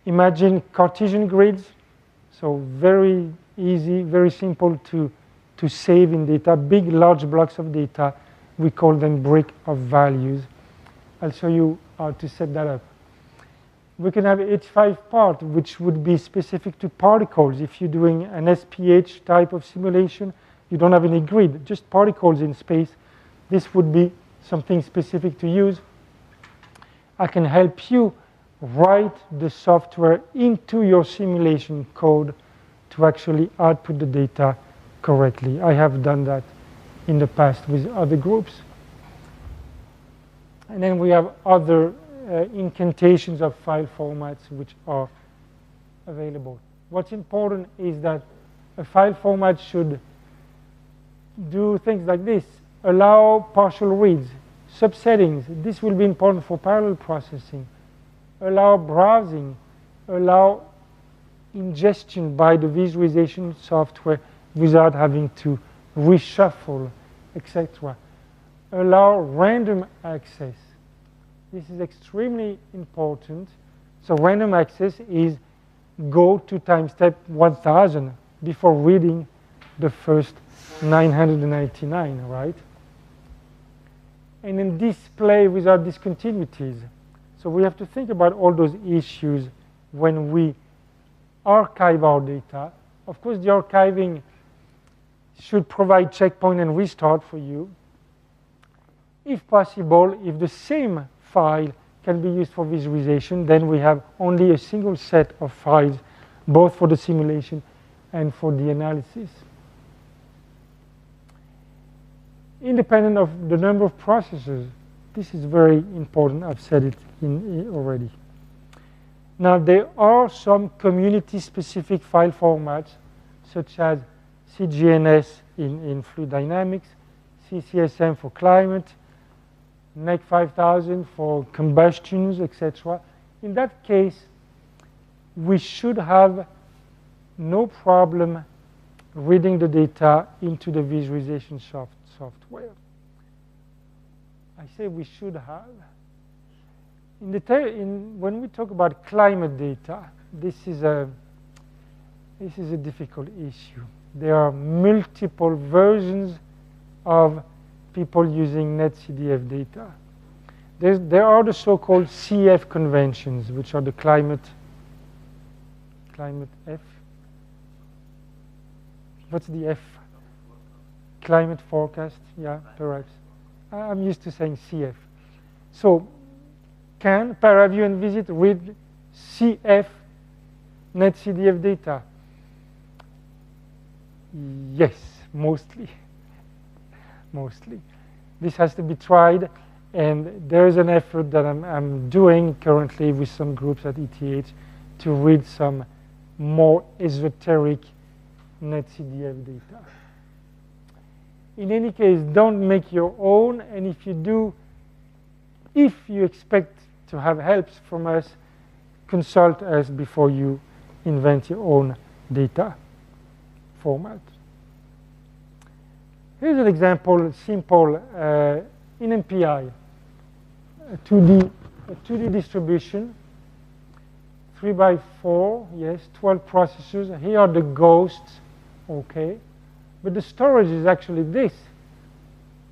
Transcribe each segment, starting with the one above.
Imagine Cartesian grids. So very easy, very simple to save in data. Big, large blocks of data. We call them brick of values. I'll show you how to set that up. We can have H5 part, which would be specific to particles. If you're doing an SPH type of simulation, you don't have any grid, just particles in space. This would be something specific to use. I can help you write the software into your simulation code to actually output the data correctly. I have done that in the past with other groups. And then we have other incantations of file formats which are available. What's important is that a file format should do things like this: allow partial reads, subsettings. This will be important for parallel processing. Allow browsing, allow ingestion by the visualization software without having to reshuffle, etc. Allow random access. This is extremely important. So random access is go to time step 1000 before reading the first 999, right? And then display without discontinuities. So we have to think about all those issues when we archive our data. Of course, the archiving should provide checkpoint and restart for you. If possible, if the same file can be used for visualization, then we have only a single set of files, both for the simulation and for the analysis. Independent of the number of processors, this is very important. I've said it already. Now, there are some community-specific file formats, such as CGNS in fluid dynamics, CCSM for climate, NEC 5000 for combustions, etc. In that case, we should have no problem reading the data into the visualization software. I say we should have. When we talk about climate data, this is a difficult issue. There are multiple versions of people using NetCDF data. There are the so-called CF conventions, which are the climate F. What's the F? Climate forecast, yeah, perhaps. I'm used to saying CF. So can ParaView and Visit read CF NetCDF data? Yes, mostly. Mostly. This has to be tried, and there is an effort that I'm doing currently with some groups at ETH to read some more esoteric NetCDF data. In any case, don't make your own, and if you do, if you expect to have helps from us, consult us before you invent your own data format. Here's an example, simple, in MPI, a 2D distribution, 3x4, yes, 12 processors. Here are the ghosts, okay. But the storage is actually this.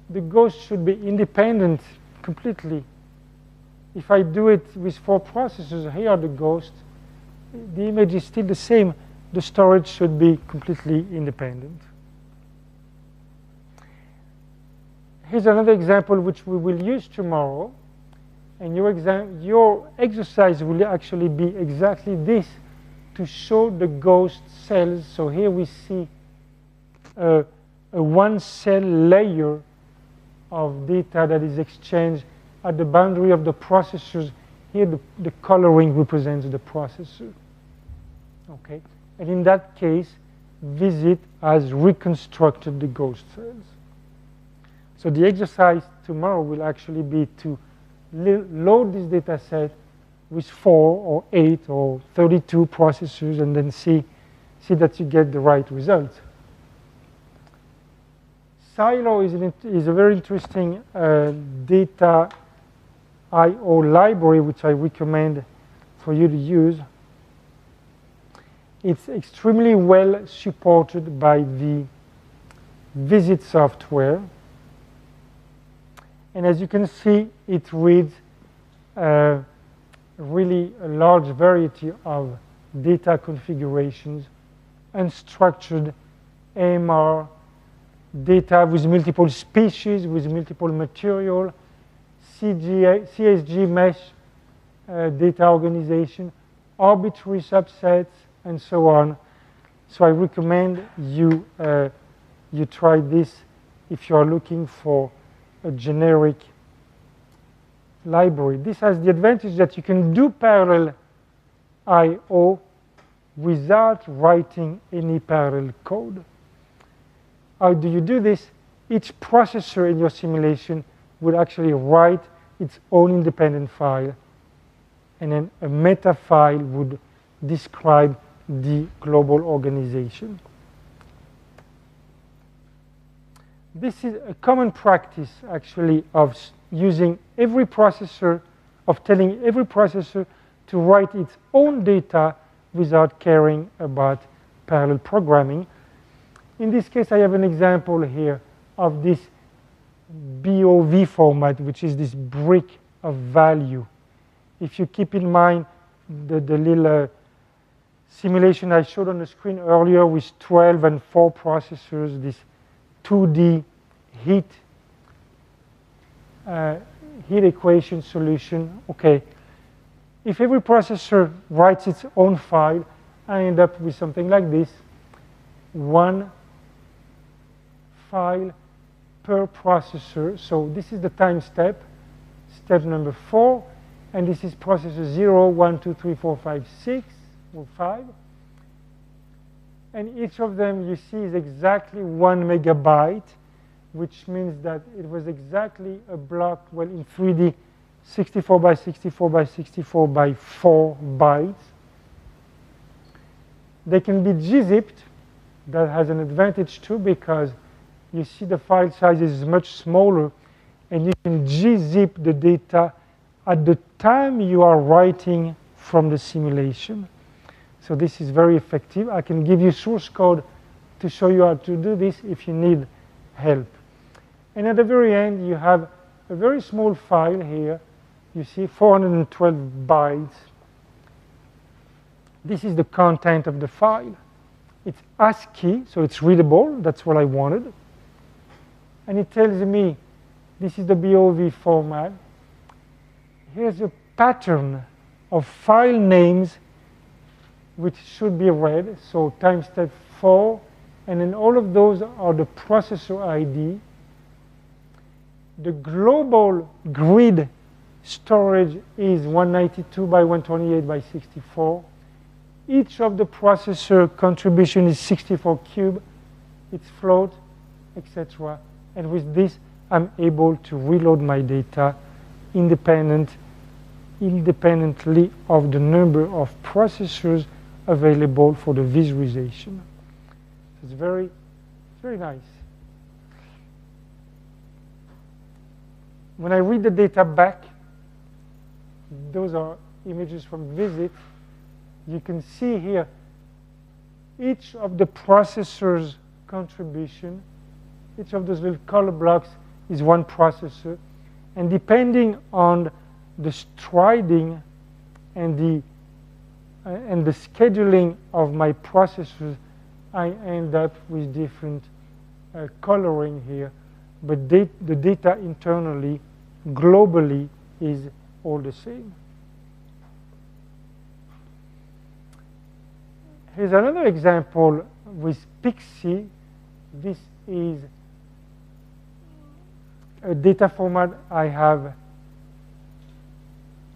The ghost should be independent completely. If I do it with 4 processors, here are the ghosts. The image is still the same. The storage should be completely independent. Here's another example which we will use tomorrow. And your exercise will actually be exactly this, to show the ghost cells. So here we see a one-cell layer of data that is exchanged at the boundary of the processors. Here the coloring represents the processor. Okay, and in that case, Visit has reconstructed the ghost cells. So the exercise tomorrow will actually be to load this data set with 4 or 8 or 32 processors and then see that you get the right result. Silo is a very interesting data I/O library which I recommend for you to use. It's extremely well supported by the visit software. And as you can see, it reads really a large variety of data configurations, unstructured AMR, data with multiple species, with multiple material, CSG mesh data organization, arbitrary subsets, and so on. So I recommend you, you try this if you are looking for a generic library. This has the advantage that you can do parallel I/O without writing any parallel code. How do you do this? Each processor in your simulation would actually write its own independent file, and then a meta file would describe the global organization. This is a common practice, actually, of using every processor, of telling every processor to write its own data without caring about parallel programming. In this case, I have an example here of this BOV format, which is this brick of value. If you keep in mind the little simulation I showed on the screen earlier with 12 and 4 processors, this 2D heat equation solution. Okay, if every processor writes its own file, I end up with something like this: one file per processor. So this is the time step, step number 4, and this is processor 0, 1, 2, 3, 4, 5, 6, or 5. And each of them, you see, is exactly 1 megabyte, which means that it was exactly a block, well, in 3D, 64 by 64 by 64 by 4 bytes. They can be gzipped. That has an advantage too, because you see the file size is much smaller, and you can gzip the data at the time you are writing from the simulation. So this is very effective. I can give you source code to show you how to do this if you need help. And at the very end, you have a very small file here. You see 412 bytes. This is the content of the file. It's ASCII, so it's readable. That's what I wanted. And it tells me this is the BOV format. Here's a pattern of file names which should be read. So time step 4, and then all of those are the processor ID. The global grid storage is 192 by 128 by 64. Each of the processor contribution is 64 cube. It's float, etc. And with this, I'm able to reload my data independently of the number of processors available for the visualization. It's very nice. When I read the data back, those are images from visit. You can see here each of the processor's contribution. Each of those little color blocks is one processor. And depending on the striding and the scheduling of my processors, I end up with different coloring here. But the data internally, globally, is all the same. Here's another example with Pixie. This is a data format I have.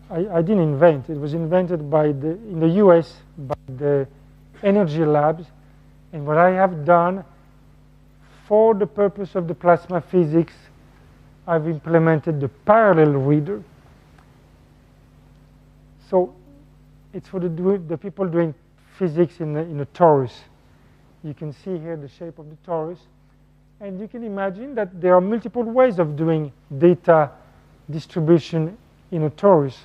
I didn't invent. It was invented by in the US by the Energy Labs. And what I have done for the purpose of the plasma physics, I've implemented the parallel reader. So it's for the people doing physics in a torus. You can see here the shape of the torus. And you can imagine that there are multiple ways of doing data distribution in a torus.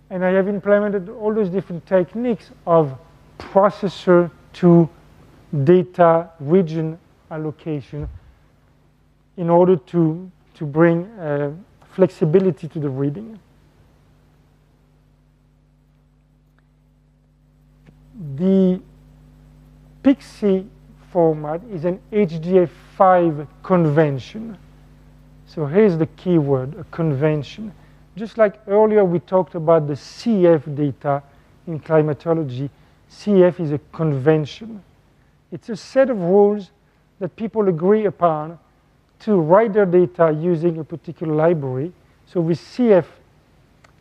And I have implemented all those different techniques of processor to data region allocation in order to bring flexibility to the reading. The Pixie format is an HDF5 convention. So here's the key word, a convention. Just like earlier we talked about the CF data in climatology, CF is a convention. It's a set of rules that people agree upon to write their data using a particular library. So with CF,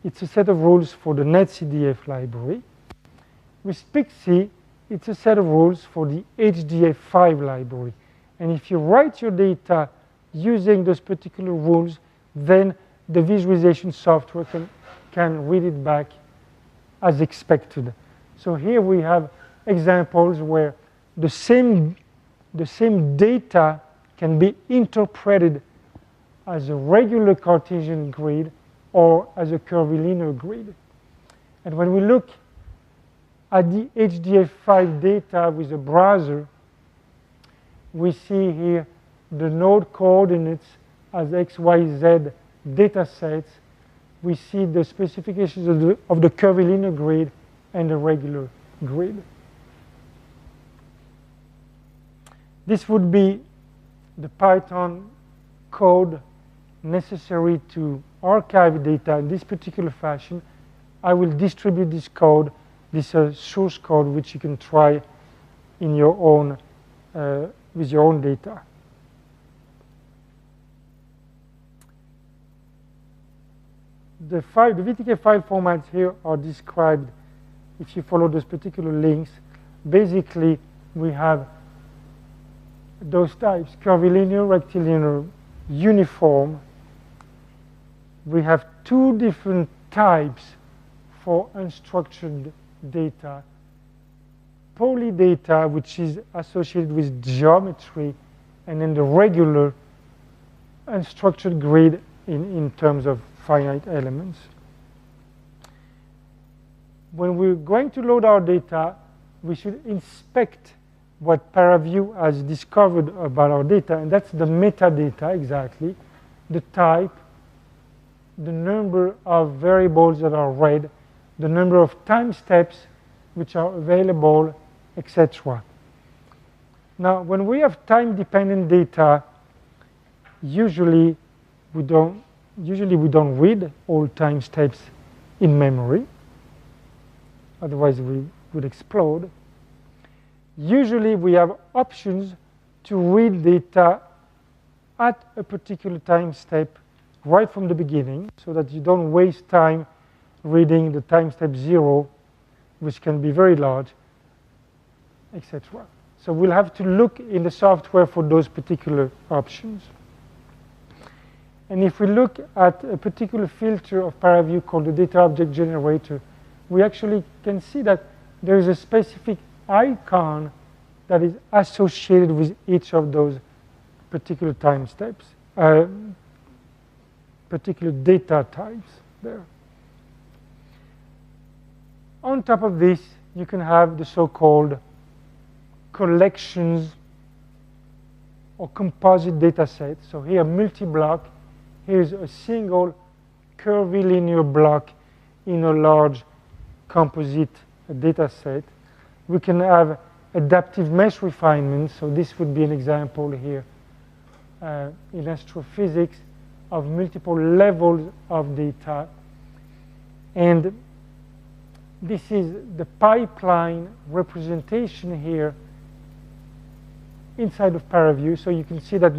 it's a set of rules for the NetCDF library. With Pixie, it's a set of rules for the HDF5 library. And if you write your data using those particular rules, then the visualization software can read it back as expected. So here we have examples where the same data can be interpreted as a regular Cartesian grid or as a curvilinear grid. And when we look at the HDF5 data with a browser, we see here the node coordinates as X, Y, Z data sets. We see the specifications of the curvilinear grid and the regular grid. This would be the Python code necessary to archive data in this particular fashion. I will distribute this code, this source code, which you can try in your own, with your own data. The VTK file formats here are described if you follow those particular links. Basically, we have those types: curvilinear, rectilinear, uniform. We have two different types for unstructured data. Polydata, which is associated with geometry, and then the regular unstructured grid in terms of finite elements. When we're going to load our data, we should inspect what ParaView has discovered about our data, and that's the metadata exactly, the type, the number of variables that are read, the number of time steps which are available, etc. Now, when we have time-dependent data, usually we don't read all time steps in memory. Otherwise, we would explode. Usually, we have options to read data at a particular time step right from the beginning, so that you don't waste time reading the time step 0, which can be very large, etc. So we'll have to look in the software for those particular options. And if we look at a particular filter of ParaView called the data object generator, we actually can see that there is a specific icon that is associated with each of those particular time steps, particular data types there. On top of this, you can have the so-called collections or composite data sets. So here, multi-block. Here's a single curvilinear block in a large composite data set. We can have adaptive mesh refinement. So this would be an example here in astrophysics of multiple levels of data. And this is the pipeline representation here inside of ParaView. So you can see that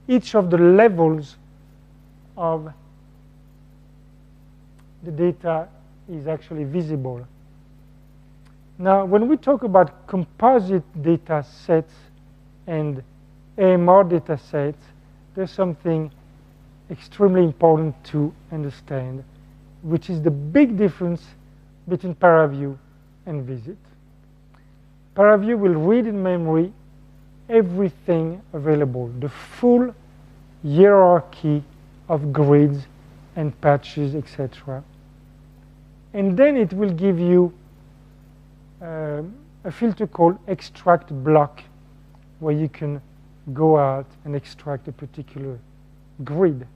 each of the levels of the data is actually visible. Now, when we talk about composite data sets and AMR data sets, there's something extremely important to understand, which is the big difference between ParaView and Visit. ParaView will read in memory everything available, the full hierarchy of grids and patches, etc. And then it will give you a filter called extract block, where you can go out and extract a particular grid.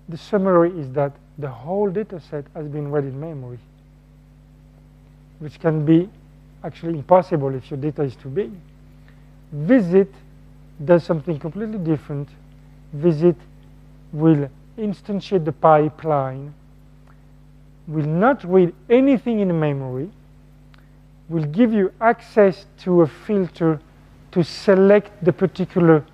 The summary is that the whole data set has been read in memory, which can be actually impossible if your data is too big. Visit does something completely different. Visit will instantiate the pipeline, will not read anything in memory, will give you access to a filter to select the particular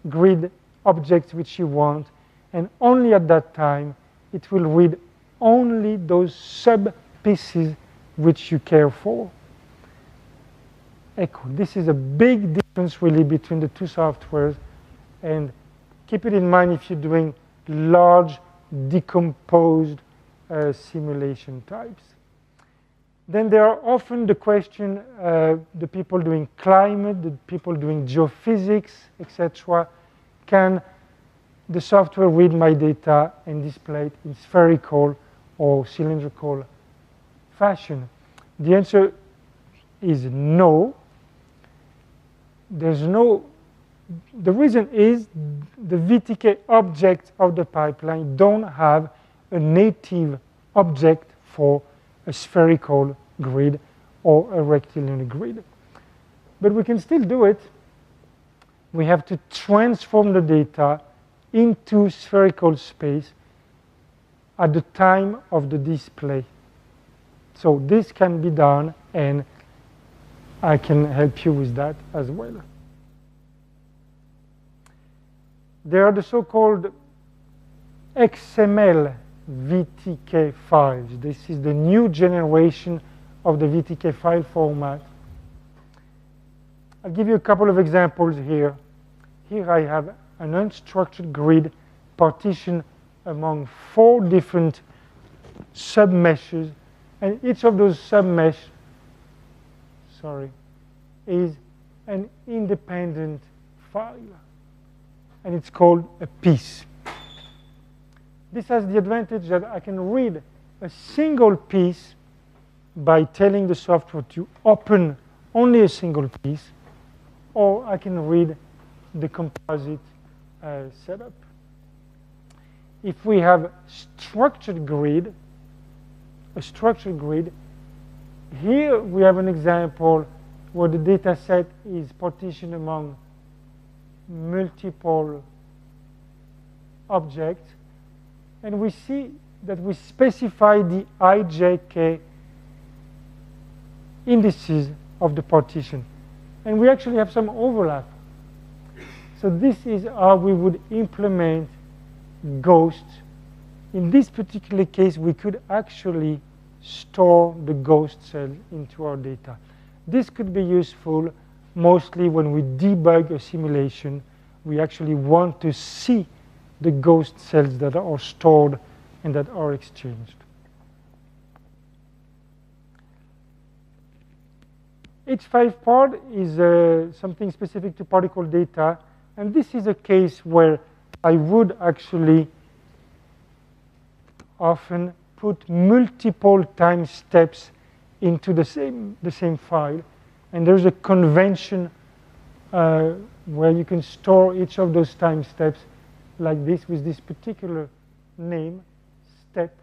grid object which you want, and only at that time it will read only those sub-pieces which you care for. Echo. This is a big difference really between the two softwares, and keep it in mind if you're doing large decomposed simulation types. Then there are often the question, the people doing climate, the people doing geophysics, etc. Can the software read my data and display it in spherical or cylindrical fashion? The answer is no. There's no, the reason is the VTK objects of the pipeline don't have a native object for a spherical grid or a rectilinear grid. But we can still do it. We have to transform the data into spherical space at the time of the display. So this can be done, and I can help you with that as well. There are the so-called XML VTK files. This is the new generation of the VTK file format. I'll give you a couple of examples here. Here I have an unstructured grid partitioned among 4 different submeshes, and each of those submesh, is an independent file, and it's called a piece. This has the advantage that I can read a single piece by telling the software to open only a single piece, or I can read the composite setup. If we have structured grid, a structured grid, here we have an example where the data set is partitioned among multiple objects, and we see that we specify the IJK indices of the partition, and we actually have some overlap. So this is how we would implement ghosts. In this particular case, we could actually store the ghost cells into our data. This could be useful mostly when we debug a simulation. We actually want to see the ghost cells that are stored and that are exchanged. H5 part is something specific to particle data, and this is a case where I would actually often put multiple time steps into the same file, and there's a convention where you can store each of those time steps like this, with this particular name, step,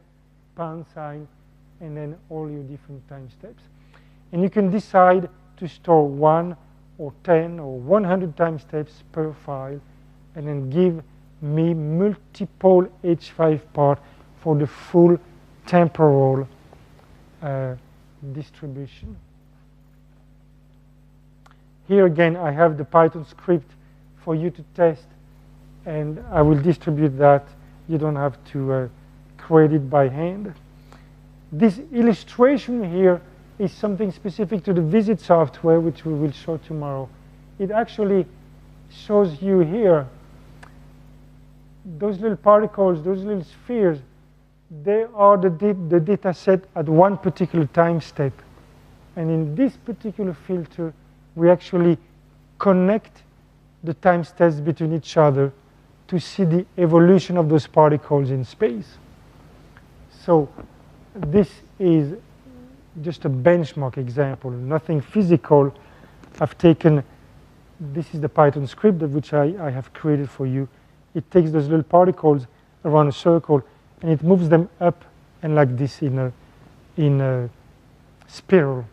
pound sign, and then all your different time steps. And you can decide to store 1 or 10 or 100 time steps per file, and then give me multiple H5 part for the full temporal distribution. Here again, I have the Python script for you to test, and I will distribute that. You don't have to create it by hand. This illustration here is something specific to the Visit software, which we will show tomorrow. It actually shows you here those little particles, those little spheres. They are the data set at one particular time step. And in this particular filter, we actually connect the time steps between each other to see the evolution of those particles in space. So this is just a benchmark example, nothing physical. I've taken, this is the Python script which I have created for you. It takes those little particles around a circle and it moves them up and like this in a spiral.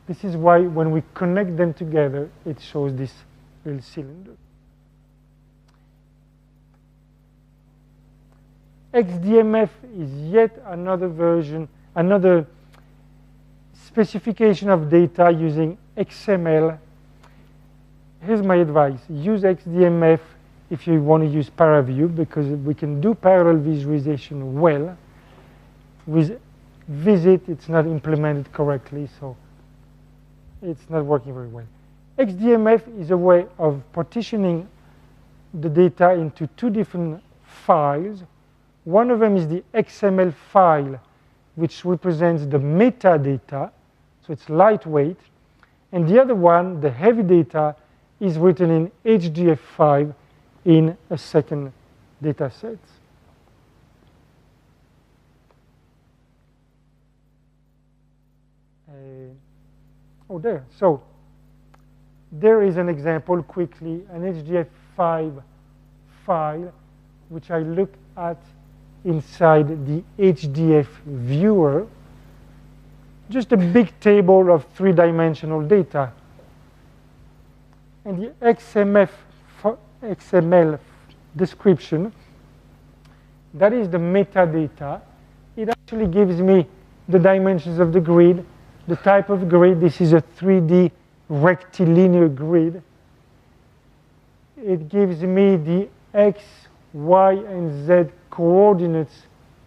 This is why when we connect them together, it shows this little cylinder. XDMF is yet another version, another specification of data using XML. Here's my advice. Use XDMF if you want to use ParaView, because we can do parallel visualization well. With Visit, it's not implemented correctly, so it's not working very well. XDMF is a way of partitioning the data into two different files. One of them is the XML file, which represents the metadata, so it's lightweight. And the other one, the heavy data, is written in HDF5 in a second data set. There. So there is an example quickly, an HDF5 file, which I look at inside the HDF viewer. Just a big table of three-dimensional data. And the XML description, that is the metadata. It actually gives me the dimensions of the grid, the type of grid. This is a 3D rectilinear grid. It gives me the X, Y, and Z coordinates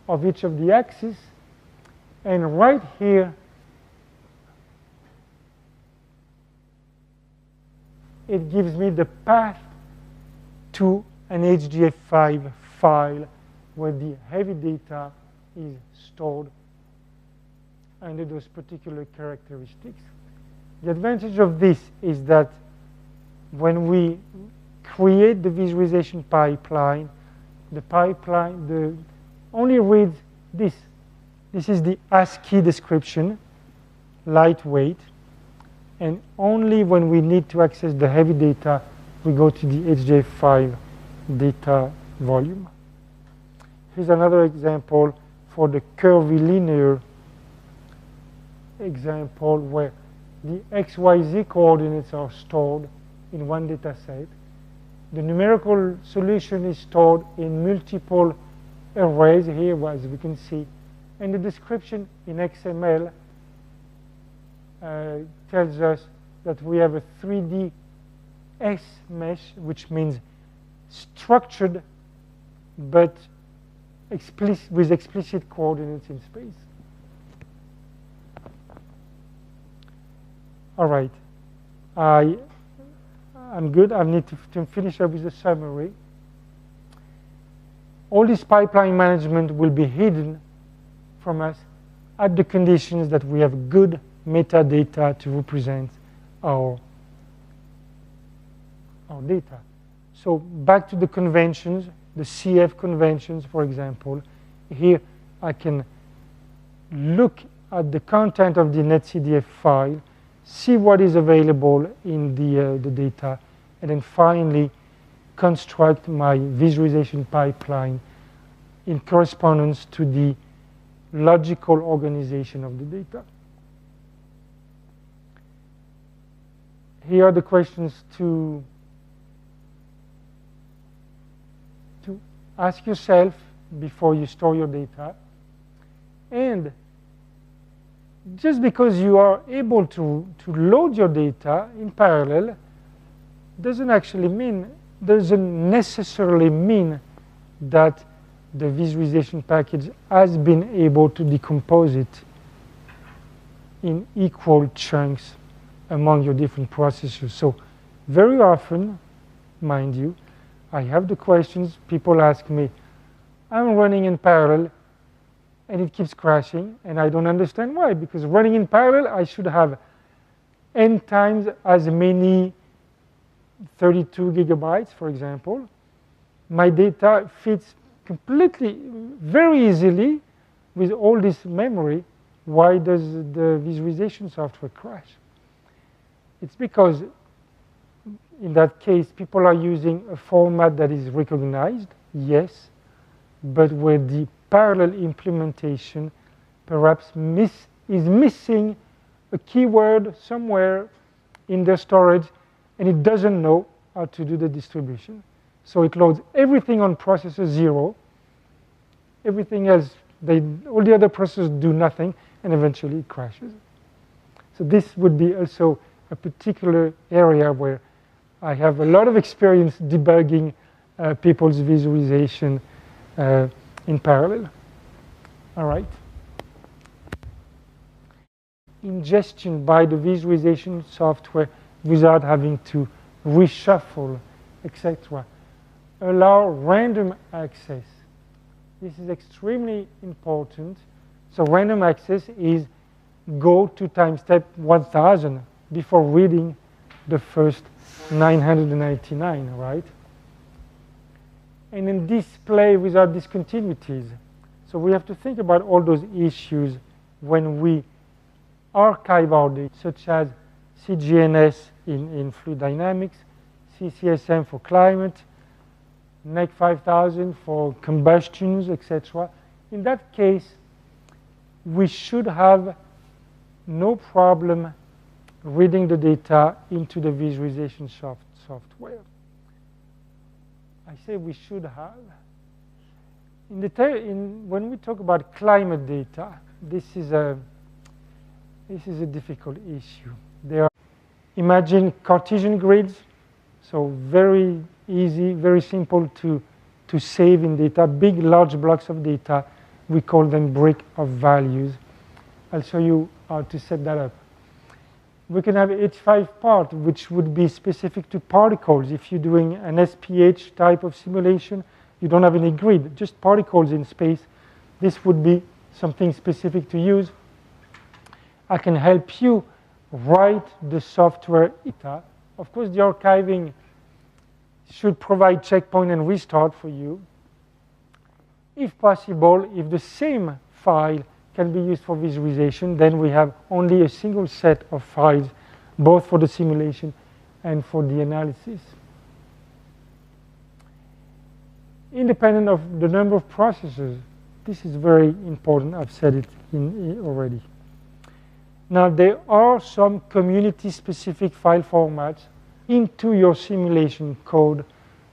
of each of the axes. And right here, it gives me the path to an HDF5 file where the heavy data is stored under those particular characteristics. The advantage of this is that when we create the visualization pipeline, the pipeline only reads this. This is the ASCII description, lightweight, and only when we need to access the heavy data, we go to the HDF5 data volume. Here's another example for the curvilinear example where the XYZ coordinates are stored in one data set. The numerical solution is stored in multiple arrays here, as we can see. And the description in XML tells us that we have a 3D S mesh, which means structured but with explicit coordinates in space. All right, I'm good. I need to finish up with a summary. All this pipeline management will be hidden from us at the conditions that we have good metadata to represent our data. So back to the conventions, the CF conventions, for example. Here I can look at the content of the netcdf file, see what is available in the data, and then finally construct my visualization pipeline in correspondence to the logical organization of the data. Here are the questions to ask yourself before you store your data. And just because you are able to load your data in parallel doesn't necessarily mean that the visualization package has been able to decompose it in equal chunks among your different processors. So very often, mind you, I have the questions, people ask me, I'm running in parallel and it keeps crashing, and I don't understand why, because running in parallel, I should have n times as many 32 gigabytes, for example. My data fits completely, very easily with all this memory, Why does the visualization software crash? It's because in that case, people are using a format that is recognized, yes, but where the parallel implementation perhaps is missing a keyword somewhere in the storage, and it doesn't know how to do the distribution. So it loads everything on processor 0, everything else, all the other processors do nothing, and eventually it crashes. So this would be also a particular area where I have a lot of experience debugging people's visualization in parallel. All right. Ingestion by the visualization software without having to reshuffle, etc. Allow random access. This is extremely important. So random access is go to time step 1000 before reading the first 999, right? And then display without discontinuities. So we have to think about all those issues when we archive our data, such as CGNS in fluid dynamics, CCSM for climate, NEC 5000 for combustions, etc. In that case, we should have no problem reading the data into the visualization software. I say we should have. When we talk about climate data, this is a difficult issue. Imagine Cartesian grids, so very easy, very simple to save in data, big, large blocks of data. We call them brick of values. I'll show you how to set that up. We can have H5 part, which would be specific to particles. If you're doing an SPH type of simulation, you don't have any grid, just particles in space. This would be something specific to use. I can help you write the software data. Of course, the archiving should provide checkpoint and restart for you. If possible, if the same file can be used for visualization, then we have only a single set of files, both for the simulation and for the analysis. Independent of the number of processors, this is very important. I've said it already. Now, there are some community-specific file formats into your simulation code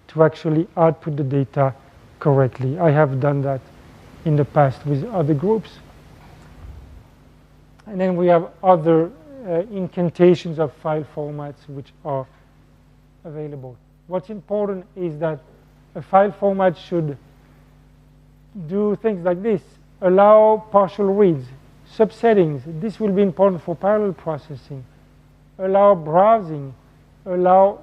to actually output the data correctly. I have done that in the past with other groups. And then we have other incantations of file formats which are available. What's important is that a file format should do things like this: allow partial reads, subsettings. This will be important for parallel processing. Allow browsing, allow